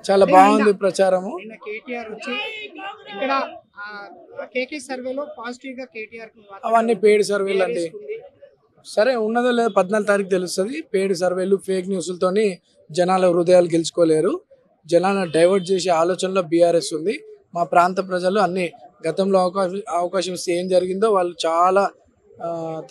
చాలా బాగుంది ప్రచారము. నిన్న కేటీఆర్ వచ్చి ఇక్కడ కేకే సర్వేలో పాజిటివ్ గా కేటీఆర్ అవన్నీ పెయిడ్ సర్వేలు అండి. సరే ఉన్నదో లేదో 14 తారీఖు తెలుస్తుంది. పెయిడ్ సర్వేలు ఫేక్ న్యూస్లతోని జనాల హృదయాలు గెలుచుకోలేరు. జనాలను డైవర్ట్ చేసే ఆలోచనలో బీఆర్ఎస్ ఉంది. మా ప్రాంత ప్రజలు అన్ని గతంలో అవకాశం ఇస్తే ఏం జరిగిందో వాళ్ళు చాలా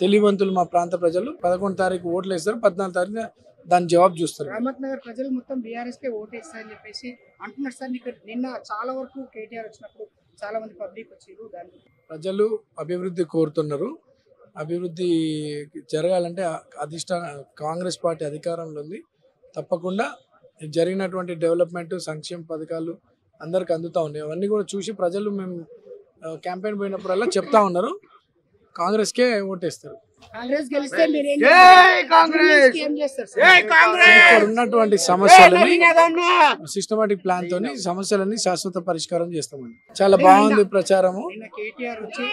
తెలివివంతులు. మా ప్రాంత ప్రజలు 11 తారీఖు ఓట్లు వేస్తారు, 14 తారీఖు దాని జవాబు చూస్తారు. రహమత్ నగర్ ప్రజలు మొత్తం బీఆర్ఎస్ కే ఓటేస్తారని చెప్పేసి అంటున్నారు సార్. నిన్న చాలా వరకు కేటీఆర్ వచ్చినప్పుడు చాలా మంది పబ్లిక్ వచ్చారు. దాని ప్రజలు అభివృద్ధి కోరుతున్నారు. అభివృద్ధి జరగాలంటే అధిష్టాన కాంగ్రెస్ పార్టీ అధికారంలో ఉంది. తప్పకుండా జరిగినటువంటి డెవలప్మెంట్ సంక్షేమ పథకాలు అందరికి అందుతూ ఉన్నాయి. అవన్నీ కూడా చూసి ప్రజలు మేము క్యాంపెయిన్ పోయినప్పుడల్లా చెప్తా ఉన్నారు, కాంగ్రెస్కే ఓటేస్తారు. కాంగ్రెస్ గెలిస్తే ఇక్కడ ఉన్నటువంటి సమస్యలని సిస్టమాటిక్ ప్లాన్ తోని సమస్యలని శాశ్వత పరిష్కారం చేస్తామండి. చాలా బాగుంది ప్రచారము. నిన్న కేటీఆర్ వచ్చి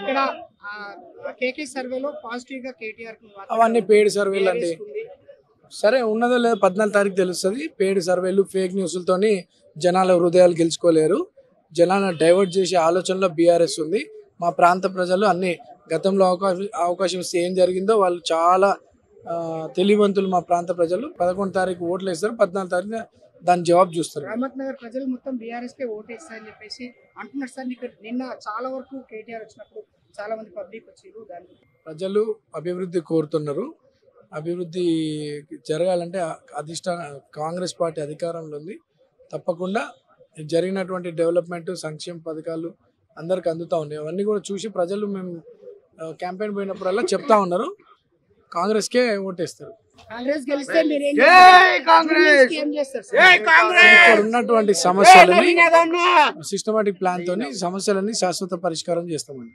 ఇక్కడ కేకే సర్వేలో పాజిటివ్ గా కేటీఆర్ అవన్నీ పెయిడ్ సర్వేలు అండి. సరే ఉన్నదో లేదో 14 తారీఖు తెలుస్తుంది. పెయిడ్ సర్వేలు ఫేక్ న్యూస్లతోని జనాల హృదయాలు గెలుచుకోలేరు. జనాలను డైవర్ట్ చేసే ఆలోచనలో బీఆర్ఎస్ ఉంది. మా ప్రాంత ప్రజలు అన్ని గతంలో అవకాశం ఇస్తే ఏం జరిగిందో వాళ్ళు చాలా తెలివివంతులు. మా ప్రాంత ప్రజలు 11 తారీఖు ఓట్లు వేస్తారు, 14 తారీఖు దాని జవాబు చూస్తారు. రహమత్ నగర్ ప్రజలు మొత్తం బీఆర్ఎస్ కే ఓటేస్తారని చెప్పేసి అంటున్నారు సార్. నిన్న చాలా వరకు కేటీఆర్ వచ్చినప్పుడు చాలా మంది పబ్లిక్ వచ్చారు. దాని ప్రజలు అభివృద్ధి కోరుతున్నారు. అభివృద్ధి జరగాలంటే అధిష్టాన కాంగ్రెస్ పార్టీ అధికారంలో ఉంది. తప్పకుండా జరిగినటువంటి డెవలప్మెంట్ సంక్షేమ పథకాలు అందరికి అందుతూ ఉన్నాయి. అవన్నీ కూడా చూసి ప్రజలు మేము క్యాంపెయిన్ పోయినప్పుడల్లా చెప్తా ఉన్నారు, కాంగ్రెస్కే ఓటేస్తారు. కాంగ్రెస్ గెలిస్తే ఇక్కడ ఉన్నటువంటి సమస్యలని సిస్టమాటిక్ ప్లాన్ తోని సమస్యలని శాశ్వత పరిష్కారం చేస్తామండి.